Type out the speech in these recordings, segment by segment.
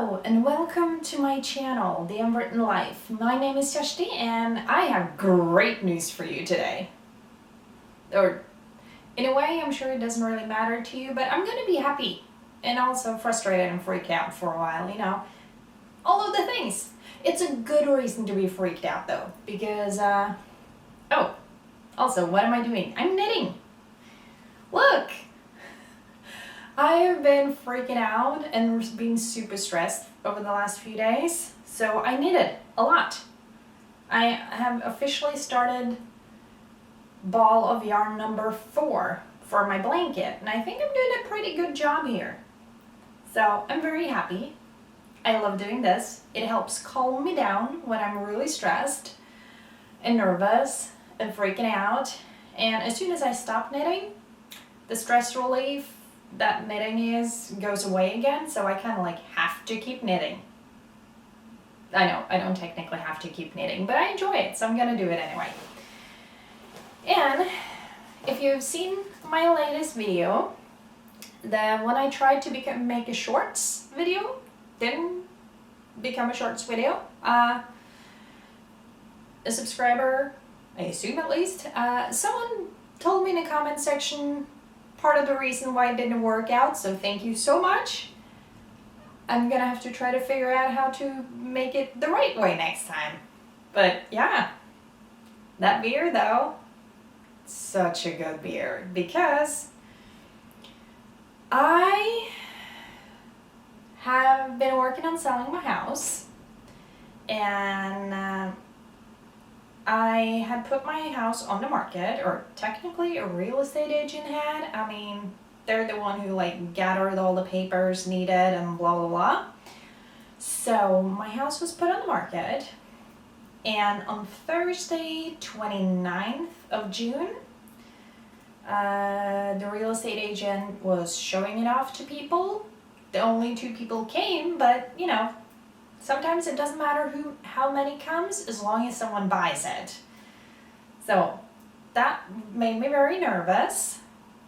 Hello and welcome to my channel, The Unwritten Life. My name is Kjersti and I have great news for you today. Or, in a way, I'm sure it doesn't really matter to you, but I'm gonna be happy and also frustrated and freak out for a while, you know. All of the things. It's a good reason to be freaked out though, because, oh, also, what am I doing? I'm knitting. Look! I have been freaking out and being super stressed over the last few days, so I knitted a lot. I have officially started ball of yarn number 4 for my blanket, and I think I'm doing a pretty good job here. So I'm very happy. I love doing this. It helps calm me down when I'm really stressed and nervous and freaking out. And as soon as I stop knitting, the stress relief that knitting goes away again, so I kind of like have to keep knitting. I know, I don't technically have to keep knitting, but I enjoy it, so I'm gonna do it anyway. And if you've seen my latest video, the one I tried to make a shorts video, didn't become a shorts video. A subscriber, I assume at least, someone told me in the comment section part of the reason why it didn't work out, so thank you so much. I'm gonna have to try to figure out how to make it the right way next time. But yeah, that beer though, such a good beer, because I have been working on selling my house, and I had put my house on the market, or technically a real estate agent had. I mean, they're the one who like gathered all the papers needed and blah blah blah. So my house was put on the market, and on Thursday 29th of June, the real estate agent was showing it off to people. The only 2 people came, but you know, sometimes it doesn't matter how many comes as long as someone buys it. So that made me very nervous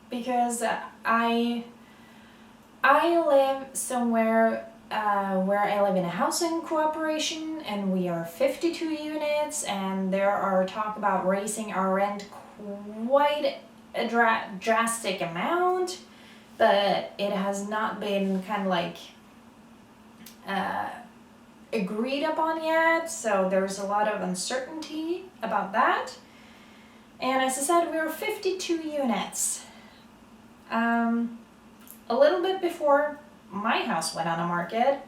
because I live somewhere where I live in a housing cooperation, and we are 52 units, and there are talk about raising our rent quite a drastic amount, but it has not been kind of like agreed upon yet, so there's a lot of uncertainty about that. And as I said, we are 52 units. A little bit before my house went on the market,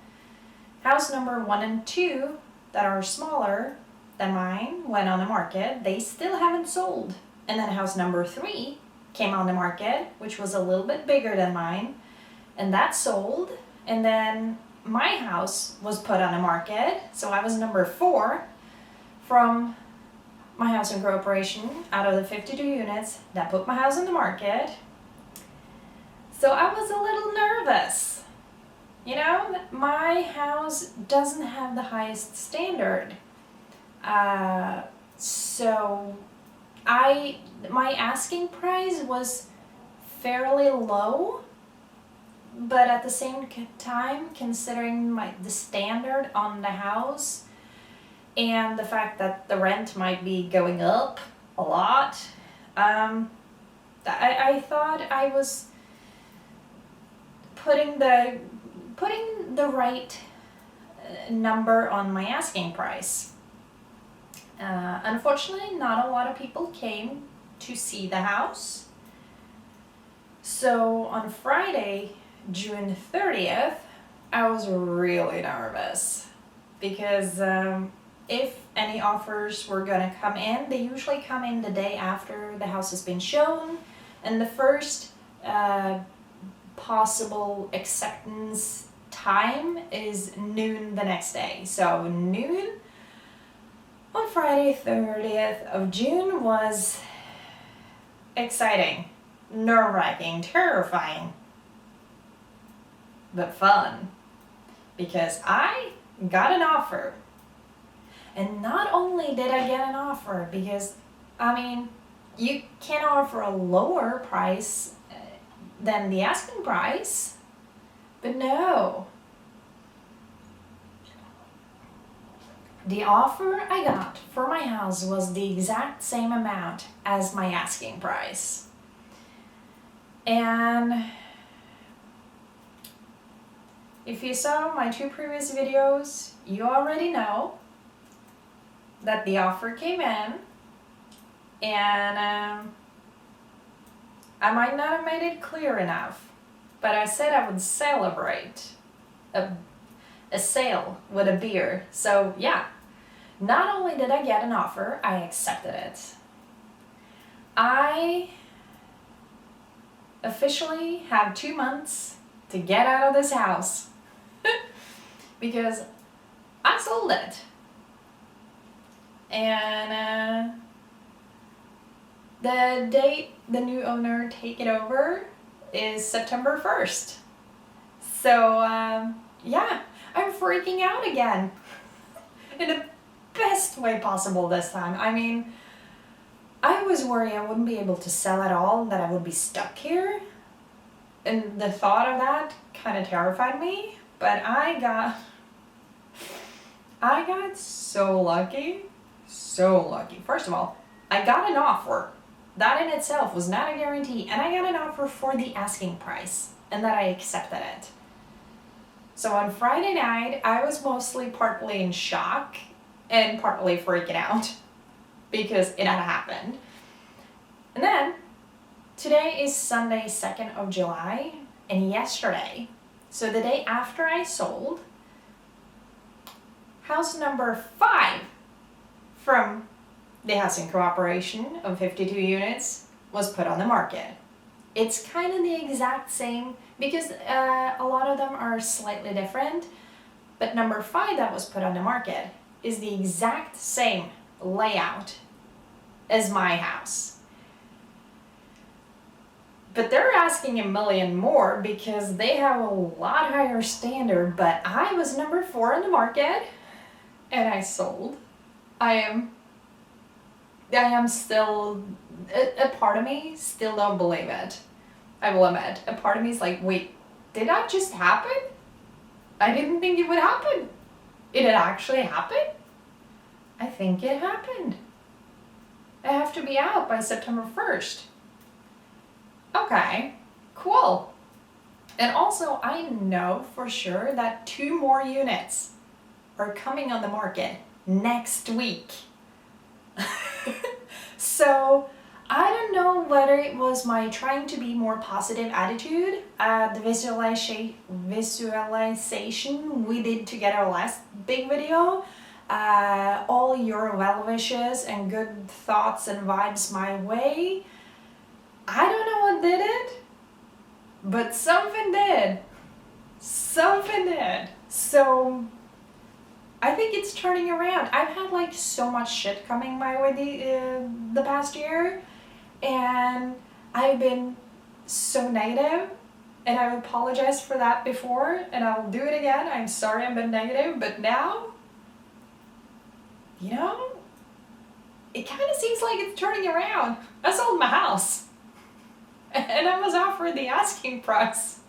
house number 1 and 2 that are smaller than mine went on the market. They still haven't sold. And then house number 3 came on the market, which was a little bit bigger than mine, and that sold. And then my house was put on the market, so I was number 4 from my housing corporation out of the 52 units that put my house on the market. So I was a little nervous. You know, my house doesn't have the highest standard. So my asking price was fairly low, but at the same time, considering the standard on the house and the fact that the rent might be going up a lot, I thought I was putting the right number on my asking price. Unfortunately, not a lot of people came to see the house. So on Friday, June 30th, I was really nervous because if any offers were gonna come in, they usually come in the day after the house has been shown, and the first possible acceptance time is noon the next day. So noon on Friday 30th of June was exciting, nerve-wracking, terrifying, but fun, because I got an offer. And not only did I get an offer, because I mean, you can offer a lower price than the asking price, but no, The offer I got for my house was the exact same amount as my asking price. And if you saw my 2 previous videos, you already know that the offer came in, and I might not have made it clear enough, but I said I would celebrate a sale with a beer. So yeah, not only did I get an offer, I accepted it. I officially have 2 months to get out of this house because I sold it. And the date the new owner take it over is September 1st. So yeah, I'm freaking out again in the best way possible this time. I mean, I was worried I wouldn't be able to sell at all, that I would be stuck here. And the thought of that kind of terrified me, but I got so lucky. So lucky. First of all, I got an offer. That in itself was not a guarantee, and I got an offer for the asking price, and that I accepted it. So on Friday night, I was mostly partly in shock and partly freaking out because it had happened. And then today is Sunday, 2nd of July, and yesterday, so the day after I sold, house number 5 from the housing cooperation of 52 units was put on the market. It's kind of the exact same, because a lot of them are slightly different, but number 5 that was put on the market is the exact same layout as my house. But they're asking $1 million more because they have a lot higher standard, but I was number 4 in the market and I sold. I am still, a part of me still don't believe it. I will admit, a part of me is like, wait, did that just happen? I didn't think it would happen. It had actually happened? I think it happened. I have to be out by September 1st. Okay, cool. And also, I know for sure that 2 more units are coming on the market next week. So I don't know whether it was my trying to be more positive attitude, the visualization we did together last big video, all your well wishes and good thoughts and vibes my way. I don't know what did it, but something did. Something did. So I think it's turning around. I've had like so much shit coming my way the past year, and I've been so negative, and I apologize for that before, and I'll do it again. I'm sorry I've been negative, but now, you know, it kind of seems like it's turning around. I sold my house, and I was offered the asking price.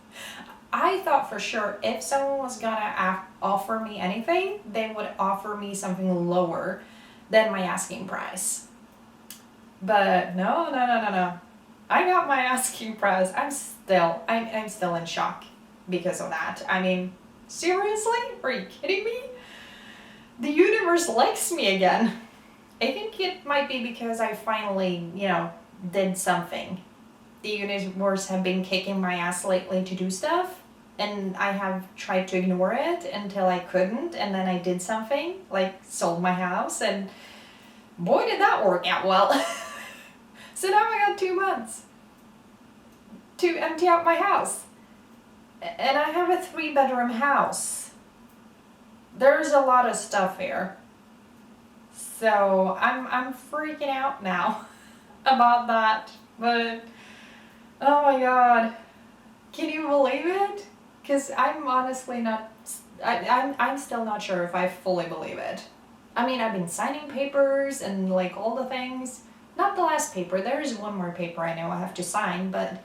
I thought for sure if someone was gonna offer me anything, they would offer me something lower than my asking price. But no. I got my asking price. I'm still in shock because of that. I mean, seriously? Are you kidding me? The universe likes me again. I think it might be because I finally, did something. The universe have been kicking my ass lately to do stuff, and I have tried to ignore it until I couldn't, and then I did something, like sold my house, and boy did that work out well. So now I got 2 months to empty out my house. And I have a 3-bedroom house. There's a lot of stuff here. So I'm freaking out now about that. But oh my god, can you believe it? Because I'm honestly not, I'm still not sure if I fully believe it. I mean, I've been signing papers and like all the things. Not the last paper, there is one more paper I know I have to sign, but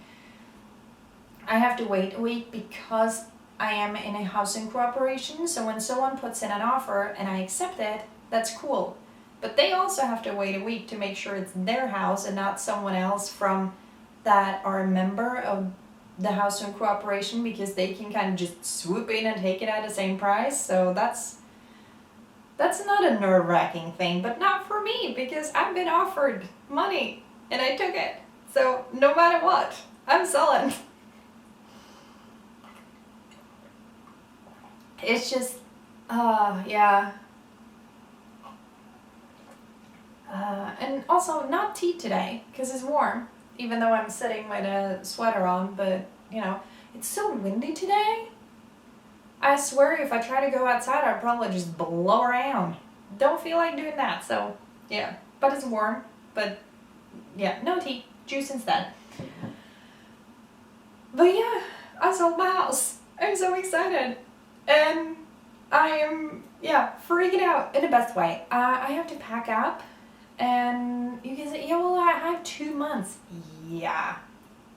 I have to wait a week because I am in a housing cooperation. So when someone puts in an offer and I accept it, that's cool. But they also have to wait a week to make sure it's their house and not someone else from that are a member of the household cooperation, because they can kind of just swoop in and take it at the same price. So that's not a nerve-wracking thing, but not for me, because I've been offered money and I took it. So no matter what, I'm selling. It's just, yeah. And also not tea today, because it's warm, even though I'm sitting with a sweater on, but you know, it's so windy today. I swear if I try to go outside, I'd probably just blow around. Don't feel like doing that, so yeah. But it's warm, but yeah, no tea, juice instead. But yeah, I sold my house. I'm so excited. And I am, yeah, freaking out in the best way. I have to pack up, and you can say, yeah, well, I have 2 months. Yeah,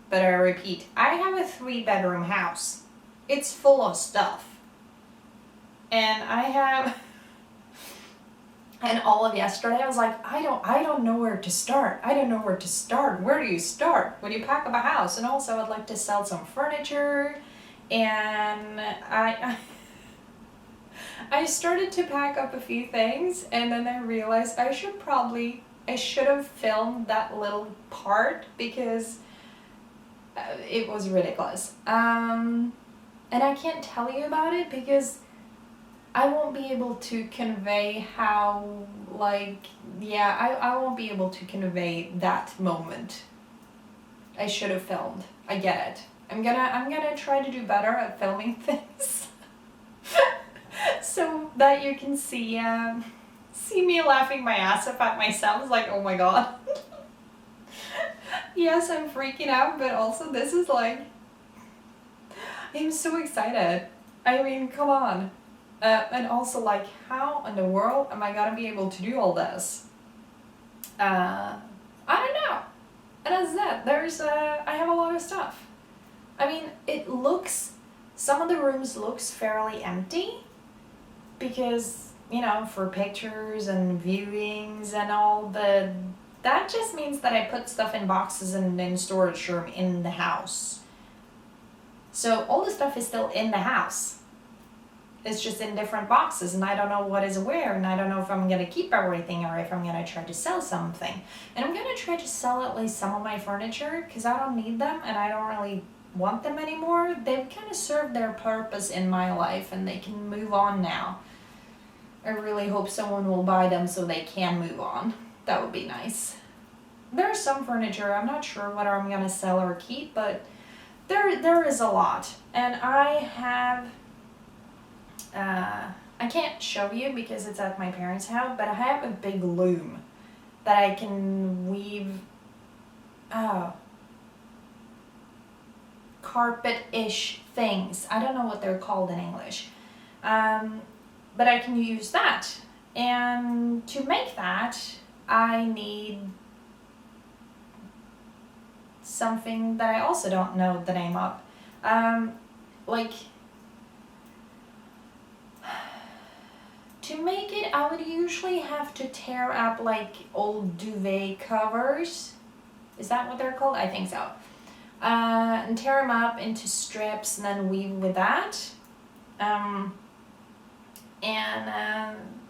but I repeat, I have a 3-bedroom house. It's full of stuff. And I have, and all of yesterday I was like, I don't know where to start. I don't know where to start. Where do you start when you pack up a house? And also I'd like to sell some furniture, and I started to pack up a few things, and then I realized I should have filmed that little part, because it was ridiculous. And I can't tell you about it because I won't be able to convey how, like, yeah, I won't be able to convey that moment. I should have filmed. I get it. I'm gonna try to do better at filming things. So that you can see me laughing my ass off at myself. It's like, oh my god. Yes, I'm freaking out, but also this is like, I'm so excited. I mean, come on. And also, like, how in the world am I gonna be able to do all this? I don't know. And as that, I have a lot of stuff. I mean, some of the rooms looks fairly empty, because, you know, for pictures and viewings and all, but that just means that I put stuff in boxes and in storage room in the house. So all the stuff is still in the house. It's just in different boxes, and I don't know what is where, and I don't know if I'm gonna keep everything or if I'm gonna try to sell something. And I'm gonna try to sell at least some of my furniture, because I don't need them and I don't really want them anymore. They've kind of served their purpose in my life, and they can move on now. I really hope someone will buy them so they can move on. That would be nice. There's some furniture, I'm not sure whether I'm gonna sell or keep, but there is a lot. And I have, I can't show you because it's at my parents' house, but I have a big loom that I can weave, carpet-ish things. I don't know what they're called in English. But I can use that. And to make that, I need something that I also don't know the name of. Like, to make it, I would usually have to tear up like old duvet covers. Is that what they're called? I think so. And tear them up into strips and then weave with that.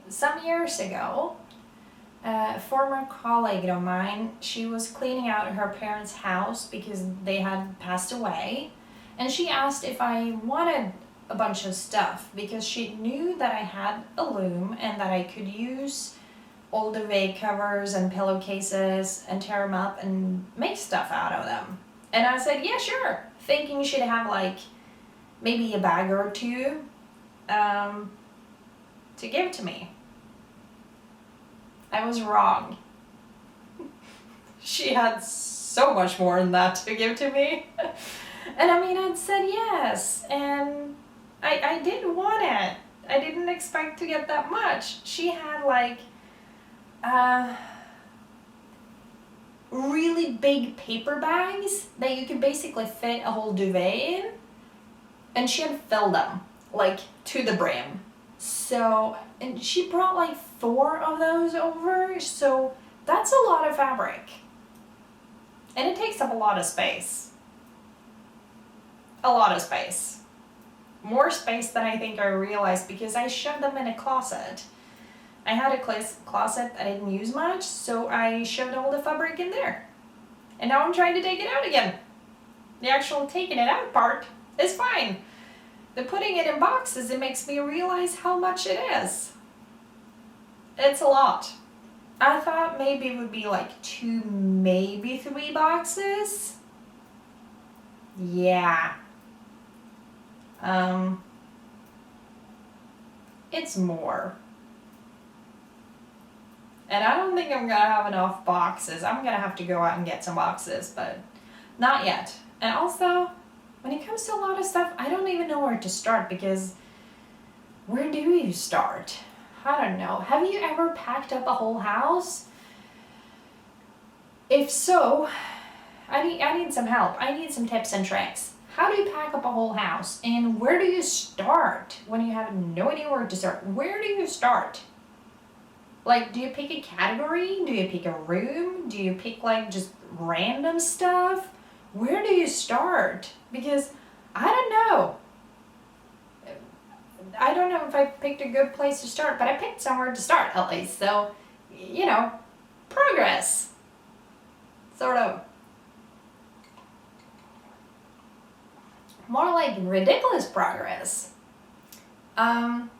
Some years ago, a former colleague of mine, she was cleaning out her parents' house because they had passed away, and she asked if I wanted a bunch of stuff because she knew that I had a loom and that I could use old duvet covers and pillowcases and tear them up and make stuff out of them. And I said, yeah, sure, thinking she'd have like maybe a bag or two to give to me. I was wrong. She had so much more than that to give to me. And I mean, I'd said yes, and I did want it. I didn't expect to get that much. She had like really big paper bags that you could basically fit a whole duvet in, and she had filled them like to the brim. So, and she brought like 4 of those over, so that's a lot of fabric. And it takes up a lot of space. A lot of space. More space than I think I realized because I shoved them in a closet. I had a closet I didn't use much, so I shoved all the fabric in there. And now I'm trying to take it out again. The actual taking it out part is fine. The putting it in boxes, it makes me realize how much it is. It's a lot. I thought maybe it would be like 2, maybe 3 boxes. Yeah. It's more. And I don't think I'm gonna have enough boxes. I'm gonna have to go out and get some boxes, but not yet. And also, when it comes to a lot of stuff, I don't even know where to start because where do you start? I don't know. Have you ever packed up a whole house? If so, I need some help. I need some tips and tricks. How do you pack up a whole house? And where do you start when you have no idea where to start? Where do you start? Like, do you pick a category? Do you pick a room? Do you pick like just random stuff? Where do you start? Because I don't know. I don't know if I picked a good place to start, but I picked somewhere to start at least. So, you know, progress. Sort of. More like ridiculous progress. I'm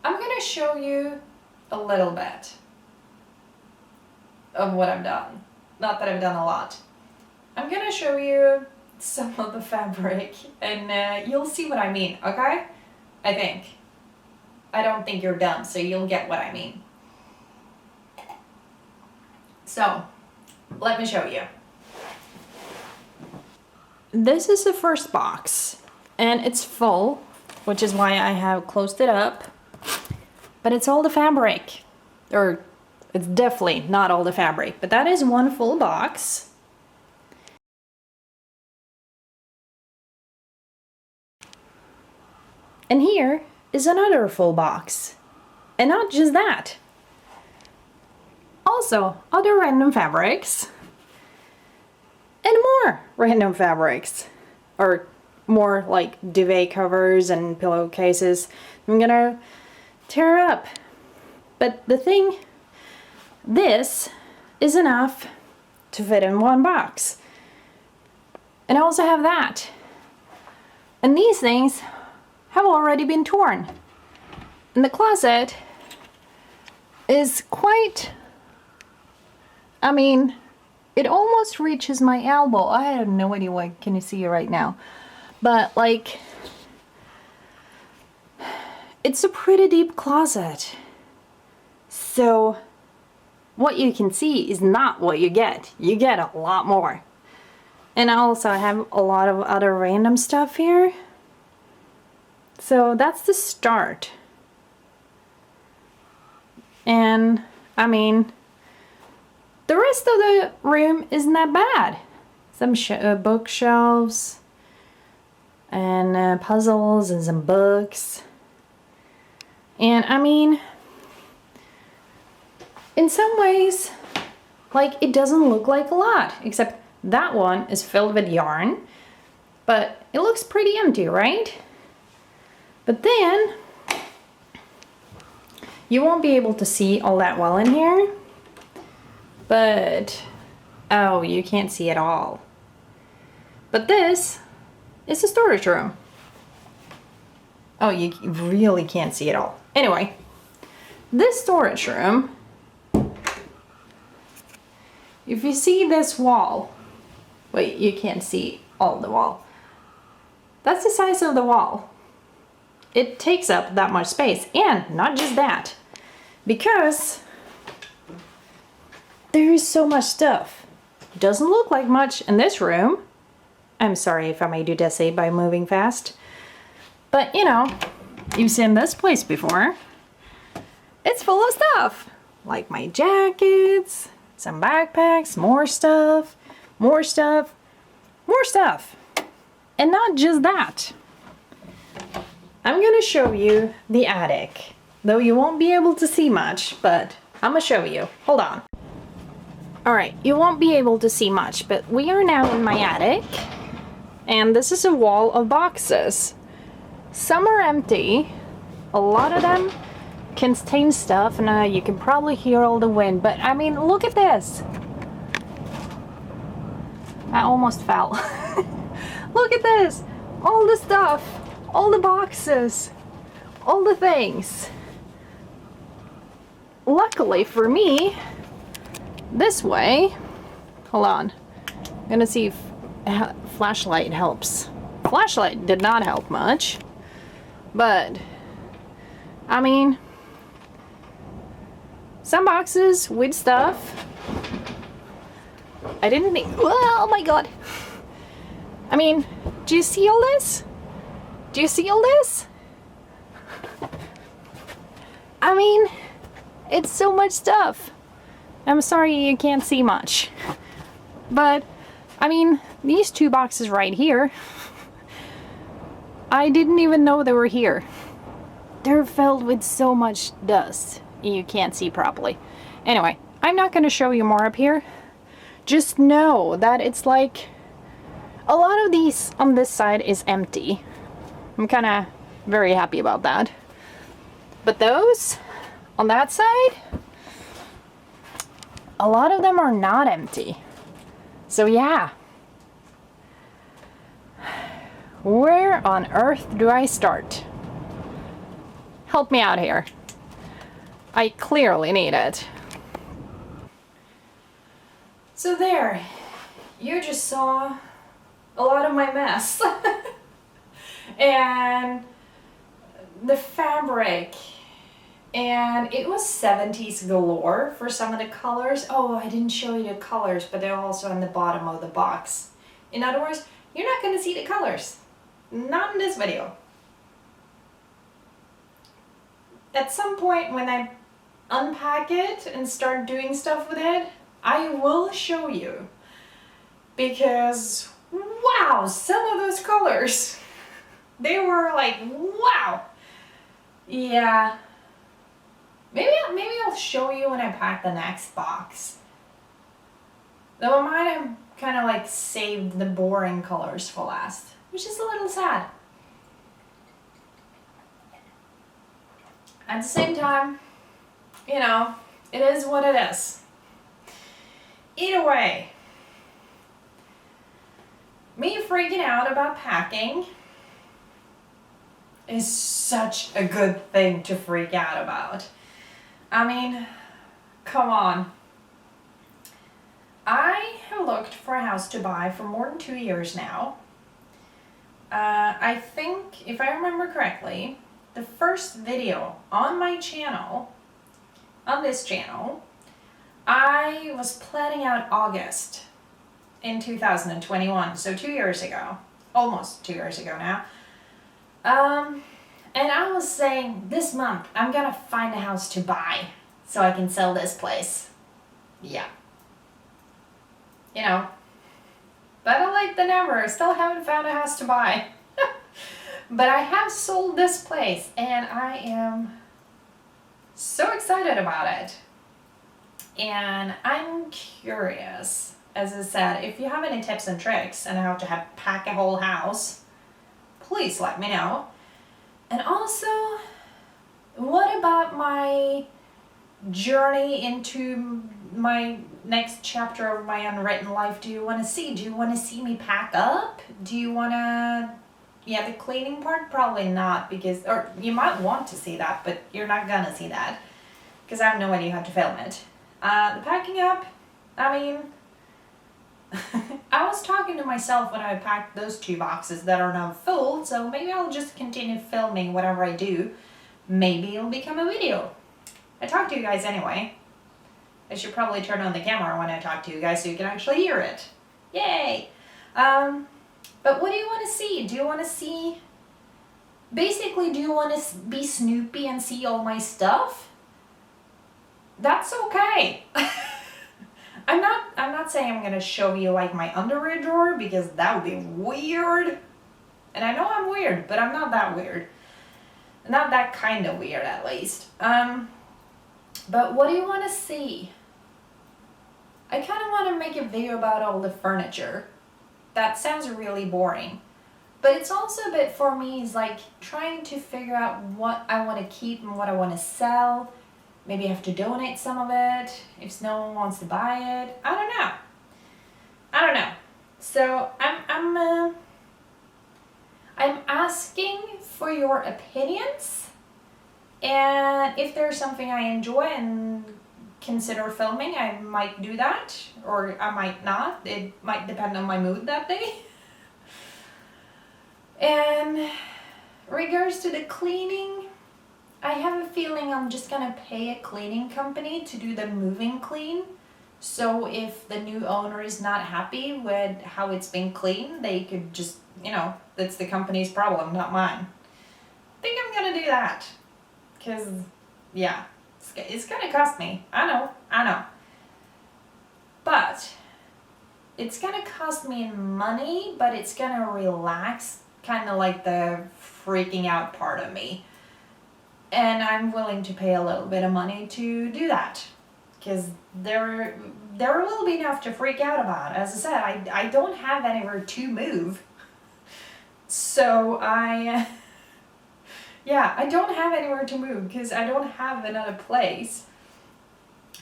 gonna show you a little bit of what I've done. Not that I've done a lot. I'm gonna show you some of the fabric and you'll see what I mean, okay? I think. I don't think you're dumb, so you'll get what I mean. So, let me show you. This is the first box, and it's full, which is why I have closed it up. But it's all the fabric, or it's definitely not all the fabric, but that is one full box. And here is another full box. And not just that. Also, other random fabrics. And more random fabrics. Or more like duvet covers and pillowcases. I'm gonna tear up. But the thing, this is enough to fit in one box. And I also have that. And these things have already been torn. And the closet is quite, I mean, it almost reaches my elbow. I have no idea what can you see right now. But like, it's a pretty deep closet. So what you can see is not what you get. You get a lot more. And I also have a lot of other random stuff here. So that's the start. And I mean, the rest of the room isn't that bad. Some bookshelves and puzzles and some books. And I mean, in some ways, like, it doesn't look like a lot, except that one is filled with yarn, but it looks pretty empty, right? But then you won't be able to see all that well in here. But, oh, you can't see it all. But this is a storage room. Oh, you really can't see it all. Anyway, this storage room, if you see this wall, wait, you can't see all the wall. That's the size of the wall. It takes up that much space. And not just that, because there is so much stuff. It doesn't look like much in this room. I'm sorry if I made you dizzy by moving fast. But you know, you've seen this place before. It's full of stuff. Like my jackets, some backpacks, more stuff, more stuff, more stuff. And not just that. I'm gonna show you the attic. Though you won't be able to see much, but I'm gonna show you. Hold on. Alright, you won't be able to see much, but we are now in my attic. And this is a wall of boxes. Some are empty. A lot of them contain stuff, and you can probably hear all the wind. But I mean, look at this. I almost fell. Look at this. All the stuff. All the boxes. All the things. Luckily for me, this way, hold on, I'm gonna see if flashlight helps. Flashlight did not help much, but I mean, some boxes with stuff. I didn't think, oh my god. I mean, do you see all this? Do you see all this? I mean, it's so much stuff. I'm sorry you can't see much. But, I mean, these two boxes right here, I didn't even know they were here. They're filled with so much dust you can't see properly. Anyway, I'm not going to show you more up here. Just know that it's like, a lot of these on this side is empty. I'm kind of very happy about that. But those on that side, a lot of them are not empty. So yeah. Where on earth do I start? Help me out here. I clearly need it. So there, you just saw a lot of my mess. And the fabric, and it was 70s galore for some of the colors. Oh, I didn't show you the colors, but they're also on the bottom of the box. In other words, you're not going to see the colors. Not in this video. At some point when I unpack it and start doing stuff with it, I will show you. Because, wow, some of those colors, they were like, wow. Yeah. Maybe I'll show you when I pack the next box. Though I might have kind of like saved the boring colors for last, which is a little sad. At the same time, you know, it is what it is. Either way, me freaking out about packing is such a good thing to freak out about. I mean, come on. I have looked for a house to buy for more than 2 years now. I think, if I remember correctly, the first video on my channel, on this channel, I was planning out August in 2021, so 2 years ago, almost 2 years ago now. And I was saying, this month, I'm gonna find a house to buy so I can sell this place. Yeah. You know, better late than never. I still haven't found a house to buy. But I have sold this place, and I am so excited about it. And I'm curious, as I said, if you have any tips and tricks on how to pack a whole house, please let me know. And also, what about my journey into my next chapter of my unwritten life do you want to see? Do you want to see me pack up? Do you want to... Yeah, the cleaning part, probably not, because... Or you might want to see that, but you're not gonna see that, because I have no idea how to film it. The packing up, I mean... I was talking to myself when I packed those 2 boxes that are now full, so maybe I'll just continue filming whatever I do. Maybe it'll become a video. I talk to you guys anyway. I should probably turn on the camera when I talk to you guys so you can actually hear it. Yay! But what do you want to see? Do you want to see... Basically, do you want to be Snoopy and see all my stuff? That's okay. I'm not saying I'm gonna show you like my underwear drawer, because that would be weird. And I know I'm weird, but I'm not that weird. Not that kind of weird, at least. But what do you want to see? I kind of want to make a video about all the furniture. That sounds really boring. But it's also a bit for me, is like trying to figure out what I want to keep and what I want to sell. Maybe I have to donate some of it if no one wants to buy it. I don't know. So I'm asking for your opinions, and if there's something I enjoy and consider filming, I might do that, or I might not. It might depend on my mood that day. And regards to the cleaning, I have a feeling I'm just gonna pay a cleaning company to do the moving clean. So if the new owner is not happy with how it's been cleaned, they could just, that's the company's problem, not mine. I think I'm gonna do that. Because, yeah, it's gonna cost me. I know. But it's gonna cost me money, but it's gonna relax kind of like the freaking out part of me. And I'm willing to pay a little bit of money to do that. Because they're a little bit enough to freak out about. As I said, I don't have anywhere to move. So I don't have anywhere to move because I don't have another place.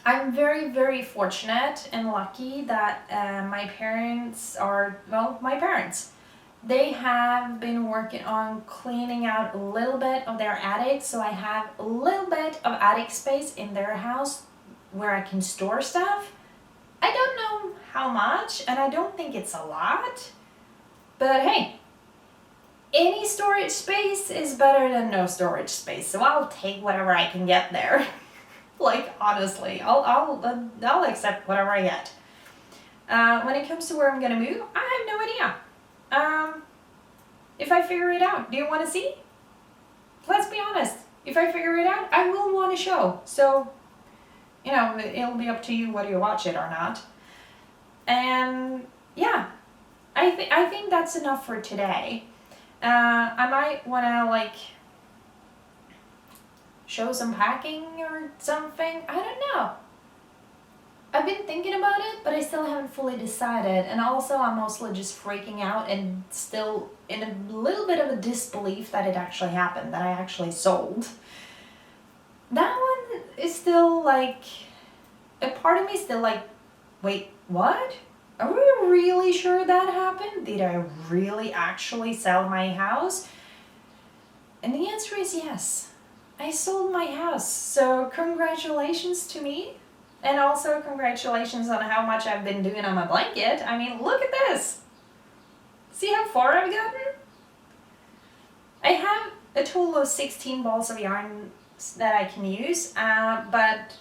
I'm very, very fortunate and lucky that my parents, they have been working on cleaning out a little bit of their attic. So I have a little bit of attic space in their house where I can store stuff. I don't know how much, and I don't think it's a lot. But hey, any storage space is better than no storage space. So I'll take whatever I can get there. Like, honestly, I'll accept whatever I get. When it comes to where I'm gonna move, I have no idea. If I figure it out, do you want to see? Let's be honest. If I figure it out, I will want to show. So, it'll be up to you whether you watch it or not. And yeah, I think that's enough for today. I might want to show some packing or something. I don't know. I've been thinking about it, but I still haven't fully decided. And also I'm mostly just freaking out and still in a little bit of a disbelief that it actually happened, that I actually sold. That one is still a part of me is still wait, what? Are we really sure that happened? Did I really actually sell my house? And the answer is yes. I sold my house. So congratulations to me. And also congratulations on how much I've been doing on my blanket. I mean, look at this. See how far I've gotten? I have a total of 16 balls of yarn that I can use, but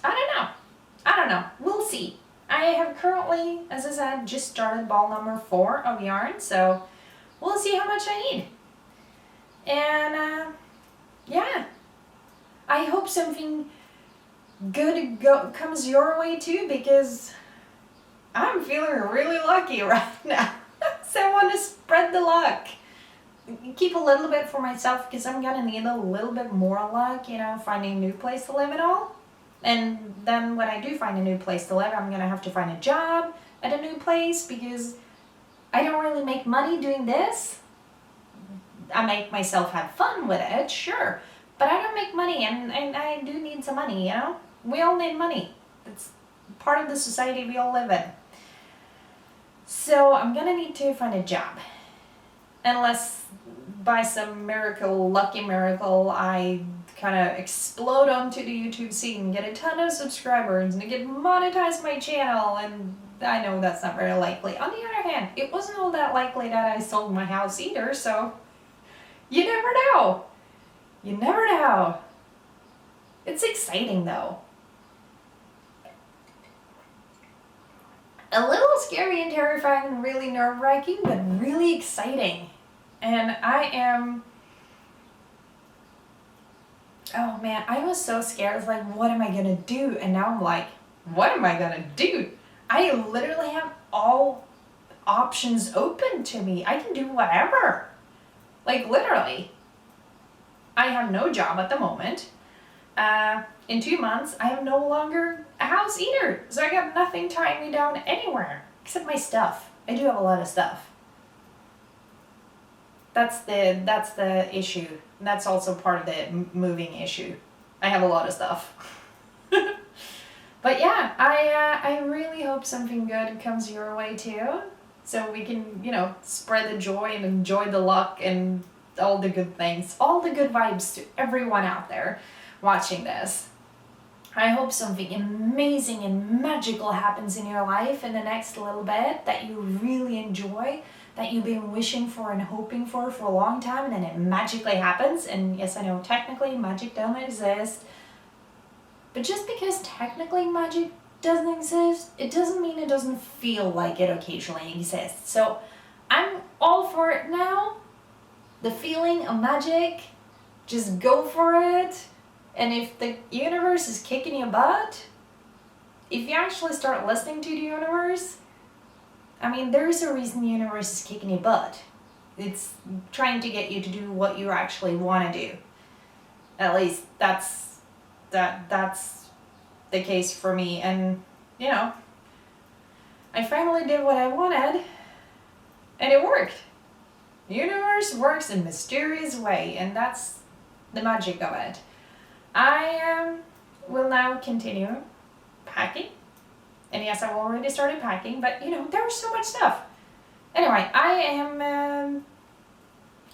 I don't know. We'll see. I have currently, as I said, just started ball number 4 of yarn, so we'll see how much I need. And yeah, I hope something good comes your way too, because I'm feeling really lucky right now. So I want to spread the luck. Keep a little bit for myself because I'm gonna need a little bit more luck, finding a new place to live and all. And then when I do find a new place to live, I'm gonna have to find a job at a new place because I don't really make money doing this. I make myself have fun with it, sure, but I don't make money, and I do need some money, We all need money. It's part of the society we all live in. So I'm gonna need to find a job. Unless by some lucky miracle, I kind of explode onto the YouTube scene, get a ton of subscribers, and get monetized my channel, and I know that's not very likely. On the other hand, it wasn't all that likely that I sold my house either, so you never know. You never know. It's exciting though. A little scary and terrifying and really nerve-wracking, but really exciting. And oh man, I was so scared. I was like, what am I gonna do? And now I'm like, what am I gonna do? I literally have all options open to me. I can do whatever. Literally. I have no job at the moment. In 2 months, I have no longer a house either. So I got nothing tying me down anywhere except my stuff. I do have a lot of stuff. That's the issue. That's also part of the moving issue. I have a lot of stuff. But yeah, I really hope something good comes your way too. So we can, spread the joy and enjoy the luck and all the good things, all the good vibes to everyone out there watching this. I hope something amazing and magical happens in your life in the next little bit that you really enjoy, that you've been wishing for and hoping for a long time, and then it magically happens. And yes, I know technically magic doesn't exist, but just because technically magic doesn't exist, it doesn't mean it doesn't feel like it occasionally exists. So I'm all for it now. The feeling of magic, just go for it. And if the universe is kicking your butt, if you actually start listening to the universe, there's a reason the universe is kicking your butt. It's trying to get you to do what you actually want to do. At least that's the case for me. And, I finally did what I wanted, and it worked. The universe works in a mysterious way, and that's the magic of it. I will now continue packing. And yes, I've already started packing, but there's so much stuff. Anyway, I am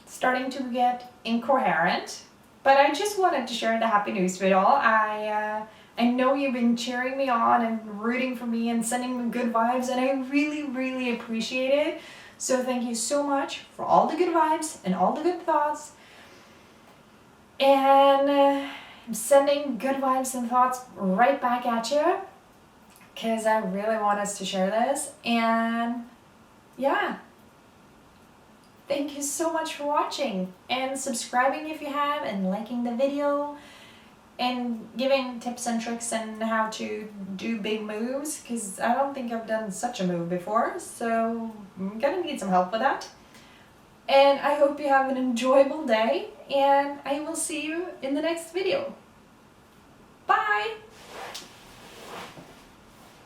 starting to get incoherent, but I just wanted to share the happy news with all. I know you've been cheering me on and rooting for me and sending me good vibes, and I really, really appreciate it. So thank you so much for all the good vibes and all the good thoughts. And I'm sending good vibes and thoughts right back at you, because I really want us to share this. And yeah, thank you so much for watching and subscribing if you have, and liking the video, and giving tips and tricks on how to do big moves, because I don't think I've done such a move before, so I'm gonna need some help with that. And I hope you have an enjoyable day, and I will see you in the next video. Bye!